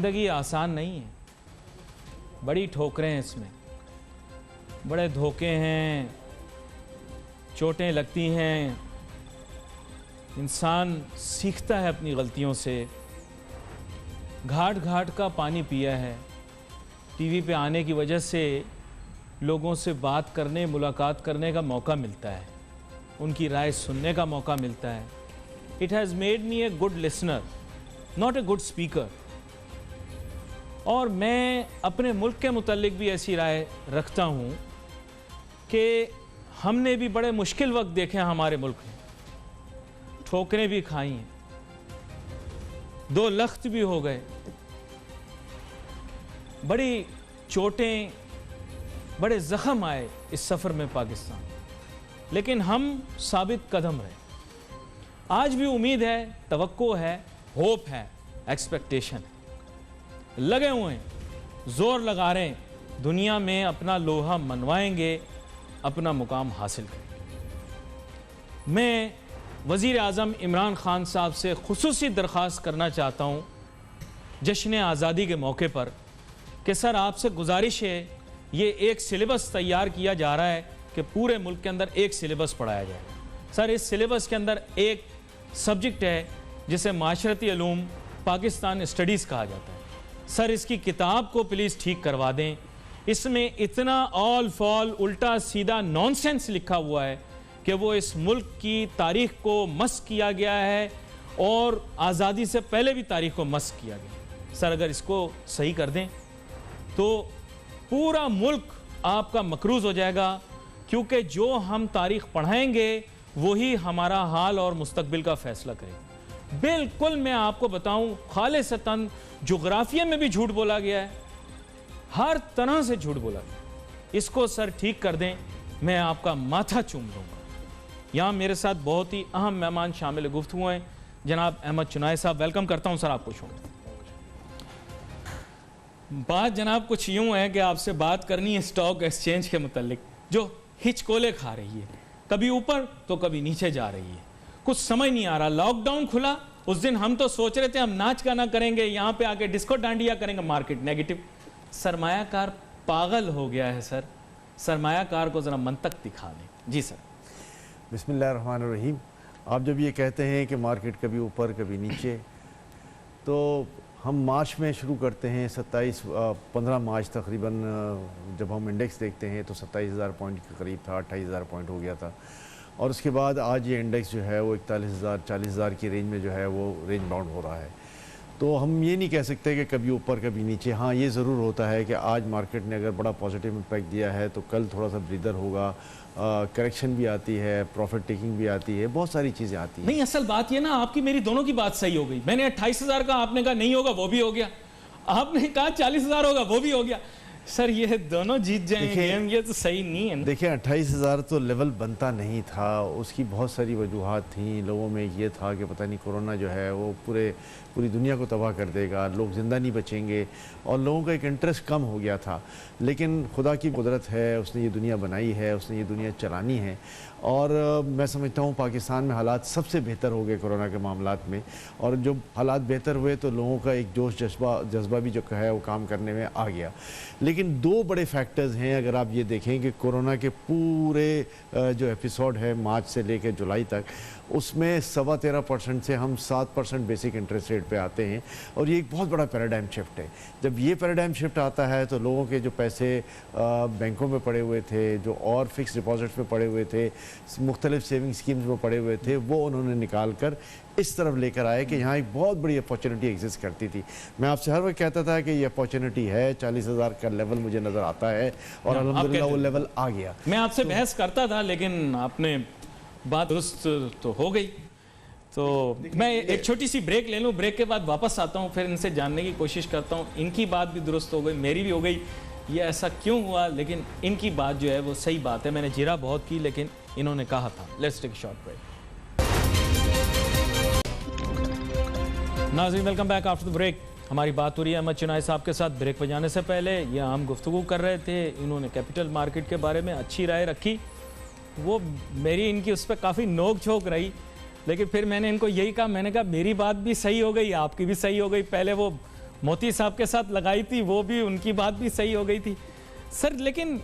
ज़िंदगी आसान नहीं है, बड़ी ठोकरें हैं इसमें, बड़े धोखे हैं, चोटें लगती हैं, इंसान सीखता है अपनी गलतियों से। घाट घाट का पानी पिया है, टीवी पे आने की वजह से लोगों से बात करने, मुलाकात करने का मौका मिलता है, उनकी राय सुनने का मौका मिलता है। It has made me a good listener, not a good speaker. और मैं अपने मुल्क के मुतालिक भी ऐसी राय रखता हूँ कि हमने भी बड़े मुश्किल वक्त देखे हैं हमारे मुल्क में, ठोकरें भी खाई हैं, 2 लख्त भी हो गए, बड़ी चोटें, बड़े ज़ख्म आए इस सफ़र में पाकिस्तान, लेकिन हम साबित कदम रहे। आज भी उम्मीद है, तवक्को है, होप है, एक्सपेक्टेशन है, लगे हुए हैं, जोर लगा रहे हैं, दुनिया में अपना लोहा मनवाएंगे, अपना मुकाम हासिल करेंगे। मैं वज़ीर आज़म इमरान खान साहब से खुसूसी दरख्वास्त करना चाहता हूँ जश्न आज़ादी के मौके पर कि सर आपसे गुजारिश है, ये एक सिलेबस तैयार किया जा रहा है कि पूरे मुल्क के अंदर एक सिलेबस पढ़ाया जाए। सर इस सिलेबस के अंदर एक सब्जेक्ट है जिसे माशरती उलूम पाकिस्तान स्टडीज़ कहा जाता है। सर इसकी किताब को प्लीज़ ठीक करवा दें। इसमें इतना ऑल फॉल, उल्टा सीधा नॉनसेंस लिखा हुआ है कि वो इस मुल्क की तारीख़ को मस्क किया गया है और आज़ादी से पहले भी तारीख़ को मस्क किया गया। सर अगर इसको सही कर दें तो पूरा मुल्क आपका मकरूज़ हो जाएगा, क्योंकि जो हम तारीख़ पढ़ाएंगे वही हमारा हाल और मुस्तकबिल का फ़ैसला करेगा। बिल्कुल मैं आपको बताऊं, खालिसतन जोग्राफिया में भी झूठ बोला गया है, हर तरह से झूठ बोला गया। इसको सर ठीक कर दें, मैं आपका माथा चूम लूँगा। यहाँ मेरे साथ बहुत ही अहम मेहमान शामिल गुफ्तगू हैं, जनाब अहमद चुनाई साहब, वेलकम करता हूँ सर आपको शो में। बात जनाब कुछ यूँ है कि आपसे बात करनी है स्टॉक एक्सचेंज के मुतालिक, जो हिचकोले खा रही है, कभी ऊपर तो कभी नीचे जा रही है, कुछ समझ नहीं आ रहा। लॉकडाउन खुला उस दिन हम तो सोच रहे थे हम नाच गाना करेंगे, यहाँ पे आके डिस्को डांडिया करेंगे, मार्केट नेगेटिव। सरमायाकार पागल हो गया है सर, सरमायाकार को ज़रा मंतक दिखा दें। जी सर। बिस्मिल्लाहिर्रहमानिर्रहीम। आप जब ये कहते हैं कि मार्केट कभी ऊपर कभी नीचे, तो हम मार्च में शुरू करते हैं 15 मार्च तकरीबन जब हम इंडेक्स देखते हैं तो 27,000 पॉइंट के करीब था, 28,000 पॉइंट हो गया था। और उसके बाद आज ये इंडेक्स जो है वो 41,000 40,000 की रेंज में जो है वो रेंज बाउंड हो रहा है। तो हम ये नहीं कह सकते कि कभी ऊपर कभी नीचे। हाँ, ये ज़रूर होता है कि आज मार्केट ने अगर बड़ा पॉजिटिव इम्पैक्ट दिया है तो कल थोड़ा सा ब्रीदर होगा, करेक्शन भी आती है, प्रॉफिट टेकिंग भी आती है, बहुत सारी चीज़ें आती हैं। नहीं, असल बात ये ना, आपकी मेरी दोनों की बात सही हो गई। मैंने 28,000 का, आपने कहा नहीं होगा, वो भी हो गया। आपने कहा 40,000 होगा, वो भी हो गया। सर ये दोनों जीत जाएंगे, ये तो सही नहीं है। देखिए 28,000 तो लेवल बनता नहीं था, उसकी बहुत सारी वजूहात थी। लोगों में ये था कि पता नहीं कोरोना जो है वो पूरी दुनिया को तबाह कर देगा, लोग ज़िंदा नहीं बचेंगे, और लोगों का एक इंटरेस्ट कम हो गया था। लेकिन खुदा की कुदरत है, उसने ये दुनिया बनाई है, उसने ये दुनिया चलानी है। और मैं समझता हूँ पाकिस्तान में हालात सबसे बेहतर हो गए कोरोना के मामलात में, और जो हालात बेहतर हुए तो लोगों का एक जोश जज्बा भी जो है वो काम करने में आ गया। लेकिन 2 बड़े फैक्टर्स हैं अगर आप ये देखें कि कोरोना के पूरे जो एपिसोड है मार्च से लेकर जुलाई तक, उसमें 13.25% से हम 7% बेसिक इंटरेस्ट रेट पे आते हैं, और ये एक बहुत बड़ा पैराडाइम शिफ्ट है। जब ये पैराडाइम शिफ्ट आता है तो लोगों के जो पैसे बैंकों में पड़े हुए थे, जो और फिक्स डिपॉजिट्स में पड़े हुए थे, मुख्तलिफ सेविंग स्कीम्स में पड़े हुए थे, वो उन्होंने निकाल कर इस तरफ लेकर आए कि यहाँ एक बहुत बड़ी अपॉर्चुनिटी एग्जिस्ट करती थी। मैं आपसे हर वक्त कहता था कि ये अपॉर्चुनिटी है, 40,000 का लेवल मुझे नज़र आता है, और अल्हम्दुलिल्लाह वो लेवल आ गया। मैं आपसे बहस करता था, लेकिन आपने बात दुरुस्त तो हो गई। तो मैं एक छोटी सी ब्रेक ले लूँ, ब्रेक के बाद वापस आता हूँ, फिर इनसे जानने की कोशिश करता हूँ। इनकी बात भी दुरुस्त हो गई, मेरी भी हो गई, ये ऐसा क्यों हुआ, लेकिन इनकी बात जो है वो सही बात है। मैंने जिरा बहुत की, लेकिन इन्होंने कहा था। Let's take a short break. नाज़रीन, welcome back after the break. हमारी बात हो रही है अहमद चुनाई साहब के साथ। ब्रेक पर जाने से पहले ये हम गुफ्तगू कर रहे थे, इन्होंने कैपिटल मार्केट के बारे में अच्छी राय रखी, वो मेरी इनकी उस पर काफ़ी नोक झोंक रही, लेकिन फिर मैंने इनको यही कहा, मैंने कहा मेरी बात भी सही हो गई, आपकी भी सही हो गई। पहले वो मोती साहब के साथ लगाई थी, वो भी उनकी बात भी सही हो गई थी सर। लेकिन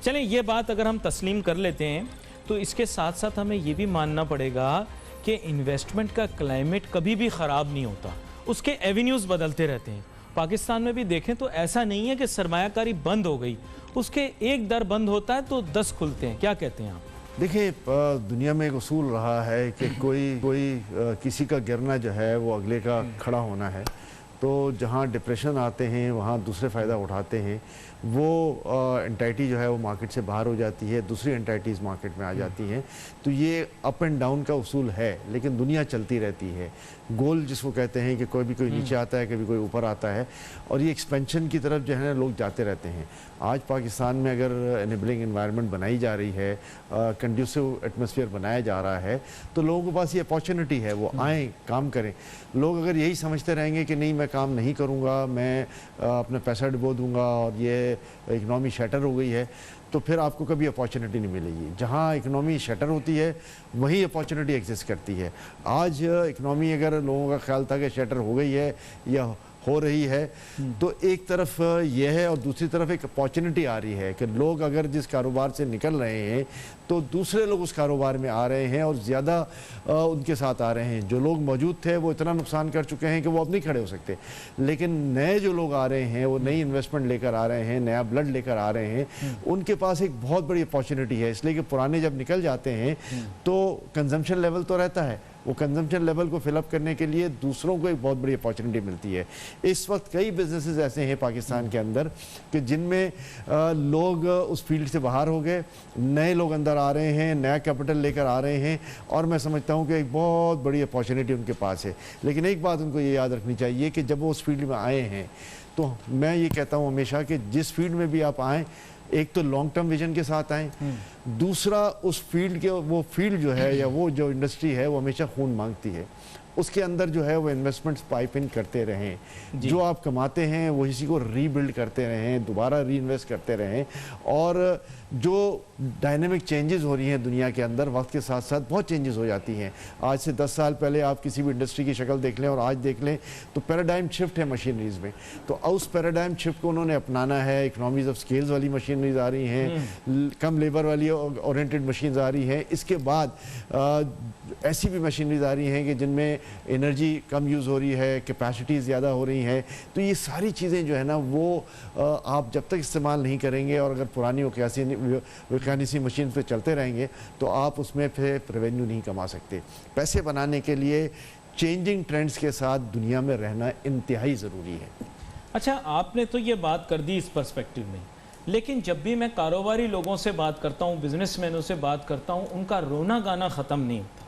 चलें ये बात अगर हम तस्लीम कर लेते हैं तो इसके साथ साथ हमें ये भी मानना पड़ेगा कि इन्वेस्टमेंट का क्लाइमेट कभी भी ख़राब नहीं होता, उसके एवेन्यूज़ बदलते रहते हैं। पाकिस्तान में भी देखें तो ऐसा नहीं है कि सरमायाकारी बंद हो गई, उसके एक दर बंद होता है तो 10 खुलते हैं। क्या कहते हैं आप? देखिए, दुनिया में एक उसूल रहा है कि कोई किसी का गिरना जो है वो अगले का खड़ा होना है। तो जहाँ डिप्रेशन आते हैं वहाँ दूसरे फ़ायदा उठाते हैं। वो एंटाइटी जो है वो मार्केट से बाहर हो जाती है, दूसरी एंटाइटीज़ मार्केट में आ जाती हैं। तो ये अप एंड डाउन का उसूल है, लेकिन दुनिया चलती रहती है। गोल जिसको कहते हैं कि कोई नीचे आता है, कभी कोई ऊपर आता है, और ये एक्सपेंशन की तरफ जो है ना लोग जाते रहते हैं। आज पाकिस्तान में अगर एनेबलिंग एनवायरनमेंट बनाई जा रही है, कंड्यूसिव एटमॉस्फेयर बनाया जा रहा है, तो लोगों के पास ये अपॉर्चुनिटी है, वो आएँ, काम करें। लोग अगर यही समझते रहेंगे कि नहीं मैं काम नहीं करूँगा, मैं अपना पैसा डुबो दूँगा और ये इकनॉमी शटर हो गई है, तो फिर आपको कभी अपॉर्चुनिटी नहीं मिलेगी। जहाँ इकनॉमी शटर होती है वहीं अपॉर्चुनिटी एग्जिस्ट करती है। आज इकनॉमी अगर लोगों का ख्याल था कि शटर हो गई है या हो रही है, तो एक तरफ यह है और दूसरी तरफ एक अपॉर्चुनिटी आ रही है कि लोग अगर जिस कारोबार से निकल रहे हैं तो दूसरे लोग उस कारोबार में आ रहे हैं और ज़्यादा उनके साथ आ रहे हैं। जो लोग मौजूद थे वो इतना नुकसान कर चुके हैं कि वो अब नहीं खड़े हो सकते, लेकिन नए जो लोग आ रहे हैं वो नई इन्वेस्टमेंट लेकर आ रहे हैं, नया ब्लड लेकर आ रहे हैं। उनके पास एक बहुत बड़ी अपॉर्चुनिटी है, इसलिए कि पुराने जब निकल जाते हैं तो कंजम्पशन लेवल तो रहता है, वो कंजम्पशन लेवल को फिलअप करने के लिए दूसरों को एक बहुत बड़ी अपॉर्चुनिटी मिलती है। इस वक्त कई बिजनेसेस ऐसे हैं पाकिस्तान के अंदर कि जिनमें लोग उस फील्ड से बाहर हो गए, नए लोग अंदर आ रहे हैं, नया कैपिटल लेकर आ रहे हैं, और मैं समझता हूँ कि एक बहुत बड़ी अपॉर्चुनिटी उनके पास है। लेकिन एक बात उनको ये याद रखनी चाहिए कि जब वो उस फील्ड में आए हैं, तो मैं ये कहता हूँ हमेशा कि जिस फील्ड में भी आप आएँ, एक तो लॉन्ग टर्म विजन के साथ आएँ, दूसरा उस फील्ड के वो फील्ड जो है या वो जो इंडस्ट्री है वो हमेशा खून मांगती है, उसके अंदर जो है वो इन्वेस्टमेंट्स पाइप इन करते रहें, जो आप कमाते हैं वो इसी को रीबिल्ड करते रहें, दोबारा री इन्वेस्ट करते रहें। और जो डायनेमिक चेंजेस हो रही हैं दुनिया के अंदर, वक्त के साथ साथ बहुत चेंजेस हो जाती हैं। आज से 10 साल पहले आप किसी भी इंडस्ट्री की शक्ल देख लें और आज देख लें तो पैराडाइम शिफ्ट है मशीनरीज में। तो उस पैराडाइम शिफ्ट को उन्होंने अपनाना है। इकनॉमीज ऑफ स्केल्स वाली मशीनरीज आ रही हैं, कम लेबर वाली ओरिएंटेड मशीन्स आ रही हैं। इसके बाद ऐसी भी मशीनरीज आ रही हैं कि जिनमें एनर्जी कम यूज़ हो रही है, कैपेसिटी ज़्यादा हो रही है। तो ये सारी चीज़ें जो है ना वो आप जब तक इस्तेमाल नहीं करेंगे और अगर पुरानी वैकेनिसी मशीन पे चलते रहेंगे तो आप उसमें फिर रेवेन्यू नहीं कमा सकते। पैसे बनाने के लिए चेंजिंग ट्रेंड्स के साथ दुनिया में रहना इंतहाई ज़रूरी है। अच्छा, आपने तो ये बात कर दी इस पर्सपेक्टिव में, लेकिन जब भी मैं कारोबारी लोगों से बात करता हूँ, बिजनेसमैनों से बात करता हूँ, उनका रोना गाना ख़त्म नहीं होता।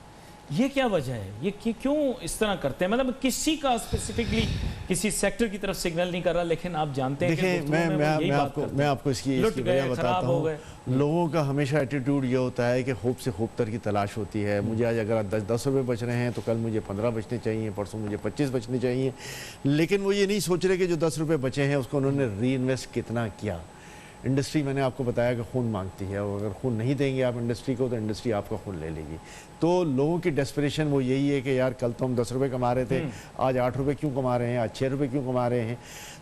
ये क्या वजह है? ये क्यों इस तरह करते हैं? मतलब किसी का स्पेसिफिकली किसी सेक्टर की तरफ सिग्नल नहीं कर रहा, लेकिन आप जानते हैं कि मैं आपको इसकी वजह बताता हूँ। लोगों का हमेशा एटीट्यूड ये होता है कि खूब से खूब तर की तलाश होती है। मुझे आज अगर 10 रुपये बच रहे हैं तो कल मुझे 15 बचने चाहिए, परसों मुझे 25 बचने चाहिए। लेकिन वो ये नहीं सोच रहे कि जो 10 रुपये बचे हैं उसको उन्होंने री इन्वेस्ट कितना किया। इंडस्ट्री मैंने आपको बताया कि खून मांगती है, और अगर खून नहीं देंगे आप इंडस्ट्री को तो इंडस्ट्री आपका खून ले लेगी। तो लोगों की डेस्परेशन वो यही है कि यार कल तो हम 10 रुपये कमा रहे थे, आज 8 रुपये क्यों कमा रहे हैं, आज 6 रुपये क्यों कमा रहे हैं।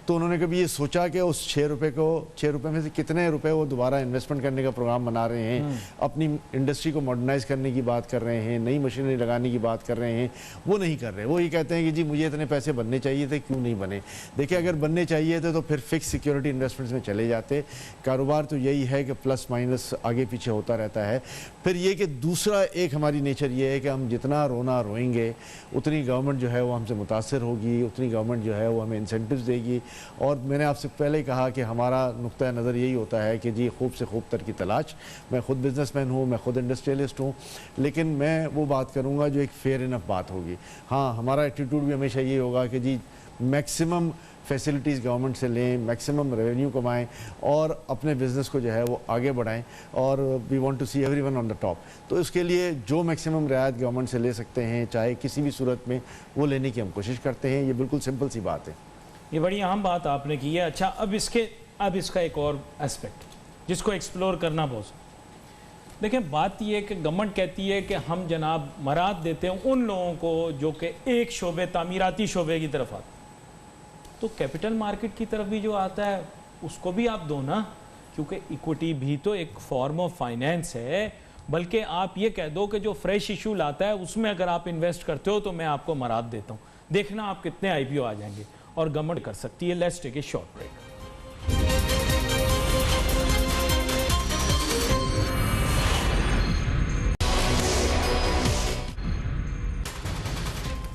तो उन्होंने कभी ये सोचा कि उस 6 रुपये में से कितने रुपए वो दोबारा इन्वेस्टमेंट करने का प्रोग्राम बना रहे हैं, अपनी इंडस्ट्री को मॉडर्नाइज करने की बात कर रहे हैं, नई मशीनरी लगाने की बात कर रहे हैं। वो नहीं कर रहे। वो ये कहते हैं कि जी मुझे इतने पैसे बनने चाहिए थे, क्यों नहीं बने। देखिए, अगर बनने चाहिए थे तो फिर फिक्स सिक्योरिटी इन्वेस्टमेंट्स में चले जाते। कारोबार तो यही है कि प्लस माइनस आगे पीछे होता रहता है। फिर ये कि दूसरा एक हमारी नेचर ये है कि हम जितना रोना रोएंगे उतनी गवर्नमेंट जो है वो हमसे मुतासर होगी, उतनी गवर्नमेंट जो है वो हमें इंसेंटिव्स देगी। और मैंने आपसे पहले ही कहा कि हमारा नुक्ता नज़र यही होता है कि जी खूब से खूब तर की तलाश। मैं खुद बिजनेसमैन हूँ, मैं खुद इंडस्ट्रियलिस्ट हूँ, लेकिन मैं वो बात करूँगा जो एक फेयर इनफ बात होगी। हाँ, हमारा एटीट्यूड भी हमेशा ये होगा कि जी मैक्सिमम फैसिलिटीज़ गवर्नमेंट से लें, मैक्सिमम रेवेन्यू कमाएं और अपने बिज़नेस को जो है वो आगे बढ़ाएं। और we want to see everyone on the top. तो इसके लिए जो मैक्सिमम रियायत गवर्नमेंट से ले सकते हैं, चाहे किसी भी सूरत में, वो लेने की हम कोशिश करते हैं। ये बिल्कुल सिंपल सी बात है। ये बड़ी अहम बात आपने की है। अच्छा, अब इसका एक और एस्पेक्ट जिसको एक्सप्लोर करना बहुत। देखें, बात ये है कि गवर्नमेंट कहती है कि हम जनाब मराद देते हैं उन लोगों को जो कि एक शोबे तामीराती शोबे की तरफ आते। तो कैपिटल मार्केट की तरफ भी जो आता है उसको भी आप दो ना, क्योंकि इक्विटी भी तो एक फॉर्म ऑफ फाइनेंस है। बल्कि आप ये कह दो कि जो फ्रेश इशू लाता है उसमें अगर आप इन्वेस्ट करते हो तो मैं आपको मराद देता हूँ, देखना आप कितने आईपीओ आ जाएंगे और गवर्नमेंट कर सकती है। Let's take a short break.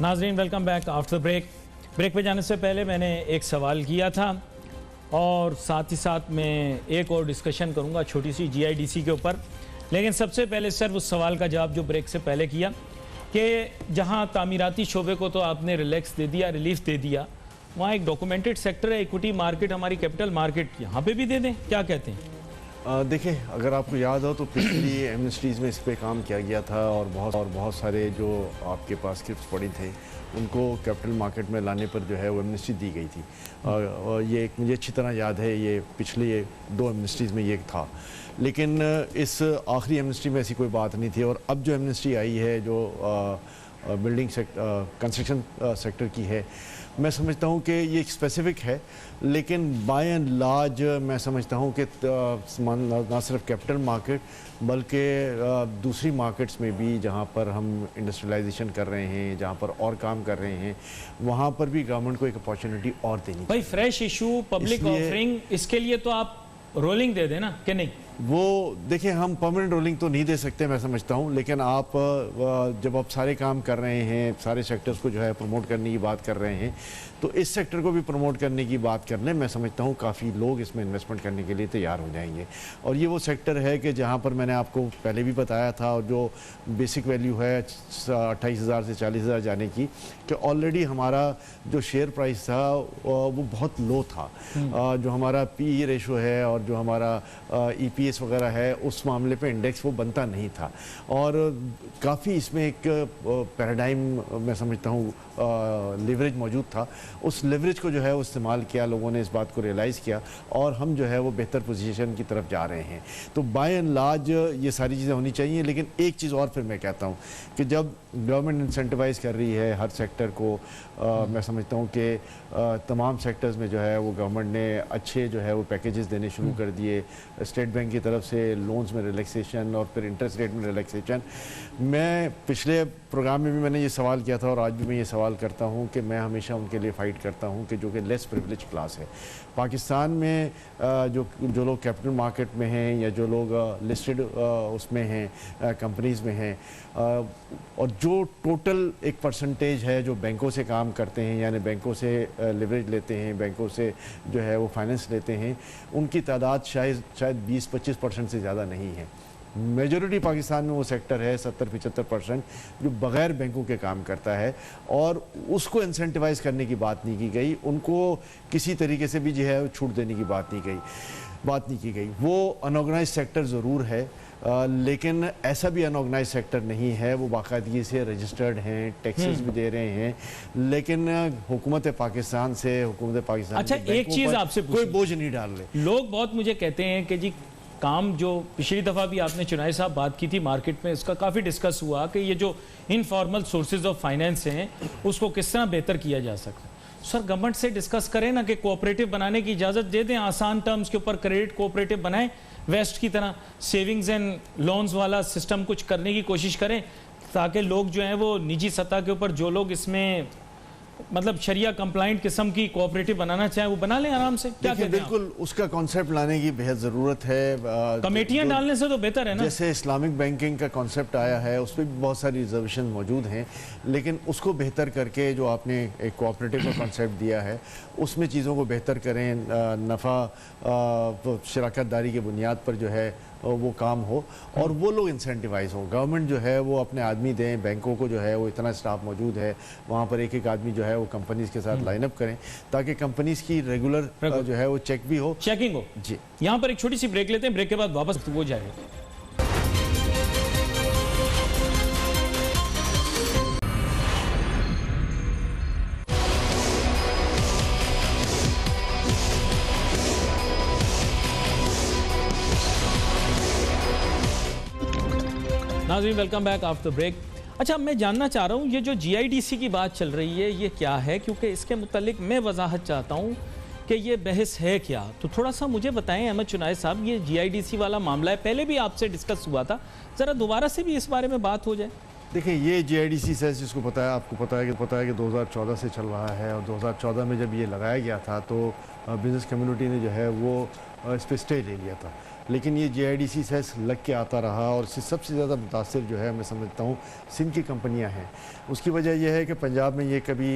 नाजरीन welcome back after break. Break पे जाने से पहले मैंने एक सवाल किया था और साथ ही साथ मैं एक और डिस्कशन करूंगा छोटी सी जीआईडीसी के ऊपर। लेकिन सबसे पहले सर उस सवाल का जवाब जो ब्रेक से पहले किया कि जहां तामीराती शोबे को तो आपने रिलैक्स दे दिया, रिलीफ दे दिया, वहाँ एक डॉक्यूमेंटेड सेक्टर है इक्विटी मार्केट, हमारी कैपिटल मार्केट, यहाँ पे भी दे दें, क्या कहते हैं? देखिए, अगर आपको याद हो तो पिछली एमनेस्टीज़ में इस पे काम किया गया था और बहुत सारे जो आपके पास स्क्रिप्ट्स पड़ी थे उनको कैपिटल मार्केट में लाने पर जो है वो एमनेस्टी दी गई थी। और ये मुझे अच्छी तरह याद है, ये पिछले 2 एमनेस्टीज़ में ये था। लेकिन इस आखिरी एमनेस्टी में ऐसी कोई बात नहीं थी। और अब जो एमनेस्टी आई है जो बिल्डिंग कंस्ट्रक्शन सेक्टर की है, मैं समझता हूँ कि ये स्पेसिफिक है, लेकिन बाय एंड लार्ज मैं समझता हूँ कि ना सिर्फ कैपिटल मार्केट बल्कि दूसरी मार्केट्स में भी जहाँ पर हम इंडस्ट्रियलाइजेशन कर रहे हैं, जहाँ पर और काम कर रहे हैं, वहाँ पर भी गवर्नमेंट को एक अपॉर्चुनिटी और देनी भाई। फ्रेश इशू, पब्लिक ऑफरिंग, इसके लिए तो आप रोलिंग दे देना कि नहीं? वो देखिए, हम परमानेंट रोलिंग तो नहीं दे सकते मैं समझता हूँ, लेकिन आप जब आप सारे काम कर रहे हैं, सारे सेक्टर्स को जो है प्रमोट करने की बात कर रहे हैं, तो इस सेक्टर को भी प्रमोट करने की बात कर लें, मैं समझता हूँ काफ़ी लोग इसमें इन्वेस्टमेंट करने के लिए तैयार हो जाएंगे। और ये वो सेक्टर है कि जहाँ पर मैंने आपको पहले भी बताया था, और जो बेसिक वैल्यू है 28,000 से 40,000 जाने की, कि ऑलरेडी हमारा जो शेयर प्राइस था वो बहुत लो था। जो हमारा PE रेशो है और जो हमारा EPS वगैरह है, उस मामले पे इंडेक्स वो बनता नहीं था। और काफ़ी इसमें एक पैराडाइम मैं समझता हूँ लेवरेज मौजूद था। उस लेवरेज को जो है वो इस्तेमाल किया, लोगों ने इस बात को रियलाइज़ किया और हम जो है वो बेहतर पोजीशन की तरफ जा रहे हैं। तो बाय एंड लार्ज ये सारी चीज़ें होनी चाहिए। लेकिन एक चीज़ और फिर मैं कहता हूँ कि जब गवर्नमेंट इंसेंटिवाइज कर रही है हर सेक्टर को, मैं समझता हूँ कि तमाम सेक्टर्स में जो है वो गवर्नमेंट ने अच्छे जो है वो पैकेजेस देने शुरू कर दिए। स्टेट बैंक की तरफ से लोन्स में रिलैक्सेशन और फिर इंटरेस्ट रेट में रिलैक्सेशन। मैं पिछले प्रोग्राम में भी मैंने ये सवाल किया था और आज भी मैं ये सवाल करता हूँ कि मैं हमेशा उनके लिए फ़ाइट करता हूँ कि जो कि लेस प्रिविलेज क्लास है। पाकिस्तान में जो लोग कैपिटल मार्केट में हैं या जो लोग लिस्टेड उसमें हैं, कंपनीज़ में हैं, और जो टोटल एक परसेंटेज है जो बैंकों से काम करते हैं, यानी बैंकों से लिवरेज लेते हैं, बैंकों से जो है वो फाइनेंस लेते हैं, उनकी तादाद शायद 20-25% से ज़्यादा नहीं है। मेजॉरिटी पाकिस्तान में वो सेक्टर है 70-75% जो बग़ैर बैंकों के काम करता है, और उसको इंसेंटिवाइज करने की बात नहीं की गई, उनको किसी तरीके से भी जो है छूट देने की बात नहीं की गई। वो अनऑर्गेनाइज सेक्टर ज़रूर है, लेकिन ऐसा भी अनऑर्गेनाइज सेक्टर नहीं है, वो बाकायदगी से रजिस्टर्ड हैं, टैक्सेस भी दे रहे हैं, लेकिन हुकूमत पाकिस्तान अच्छा, एक चीज़ आपसे कोई बोझ नहीं डाल रहे। लोग बहुत मुझे कहते हैं कि जी काम जो पिछली दफ़ा भी आपने चुनाई साहब बात की थी मार्केट में, इसका काफ़ी डिस्कस हुआ कि ये जो इनफॉर्मल सोर्सेज ऑफ फाइनेंस हैं उसको किस तरह बेहतर किया जा सकता है। सर गवर्नमेंट से डिस्कस करें ना कि कोऑपरेटिव बनाने की इजाज़त दे दें, आसान टर्म्स के ऊपर क्रेडिट कोऑपरेटिव बनाएं, वेस्ट की तरह सेविंग्स एंड लोन्स वाला सिस्टम कुछ करने की कोशिश करें, ताकि लोग जो हैं वो निजी सतह के ऊपर जो लोग इसमें मतलब शरिया कंप्लाइंट किस्म की कोऑपरेटिव बनाना चाहें वो बना लें आराम से। क्या कहते हैं? बिल्कुल उसका कॉन्सेप्ट लाने की बेहद ज़रूरत है। कमेटियां डालने से तो बेहतर है ना। जैसे इस्लामिक बैंकिंग का कॉन्सेप्ट आया है, उस पर भी बहुत सारी रिजर्वेशन मौजूद हैं, लेकिन उसको बेहतर करके जो आपने एक कोऑपरेटिव का कॉन्सेप्ट दिया है उसमें चीज़ों को बेहतर करें, नफ़ा शराकत दारी की बुनियाद पर जो है वो काम हो और वो लोग इंसेंटिवाइज हो। गवर्नमेंट जो है वो अपने आदमी दें, बैंकों को जो है वो इतना स्टाफ मौजूद है, वहाँ पर एक आदमी जो है वो कंपनीज के साथ लाइनअप करें ताकि कंपनीज की रेगुलर जो है वो चेकिंग हो जी। यहाँ पर एक छोटी सी ब्रेक लेते हैं, ब्रेक के बाद वापस हो जाएगा। नाज़रीन वेलकम बैक आफ्टर ब्रेक। अच्छा, मैं जानना चाह रहा हूँ ये जो GIDC की बात चल रही है ये क्या है, क्योंकि इसके मुतालिक मैं वजाहत चाहता हूँ कि ये बहस है क्या। तो थोड़ा सा मुझे बताएं अहमद चुनाय साहब, ये GIDC वाला मामला है, पहले भी आपसे डिस्कस हुआ था, ज़रा दोबारा से भी इस बारे में बात हो जाए। देखिए, ये GIDC सेस जिसको पता है, आपको पता है कि 2014 से चल रहा है, और 2014 में जब ये लगाया गया था तो बिज़नेस कम्युनिटी ने जो है वो इस पर स्टे ले लिया था। लेकिन ये GIDC सेस लग के आता रहा, और इससे सबसे ज़्यादा मुतासिर जो है मैं समझता हूँ सिंध की कंपनियाँ हैं। उसकी वजह यह है कि पंजाब में ये कभी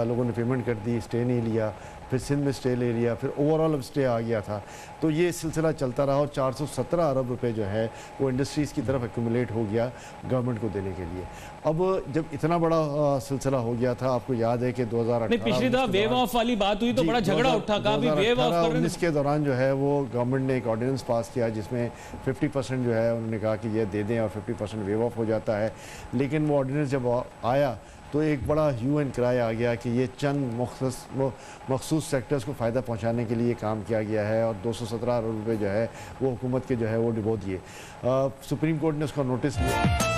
लोगों ने पेमेंट कर दी, स्टे नहीं लिया, फिर सिंध में स्टे ले लिया, फिर ओवरऑल अब स्टे आ गया था, तो ये सिलसिला चलता रहा, और 417 अरब रुपए जो है वो इंडस्ट्रीज़ की तरफ एक्यूमुलेट हो गया गवर्नमेंट को देने के लिए। अब जब इतना बड़ा सिलसिला हो गया था, आपको याद है कि 2018 पिछली दफा वेव ऑफ वाली बात हुई तो बड़ा झगड़ा उठा, कहा वेव ऑफ कर रहे हैं। इसके दौरान जो है वो गवर्नमेंट ने एक ऑर्डिनेंस पास किया जिसमें 50% जो है उन्होंने कहा कि ये दे दें और 50% वेव ऑफ हो जाता है। लेकिन वो ऑर्डिनेंस जब आया तो एक बड़ा ह्यू एंड क्राई आ गया कि ये चंद मखसूस सेक्टर्स को फ़ायदा पहुंचाने के लिए काम किया गया है, और 217 अरब रुपये जो है वो हुकूमत के जो है वो डिबो दिए। सुप्रीम कोर्ट ने उसका नोटिस लिया।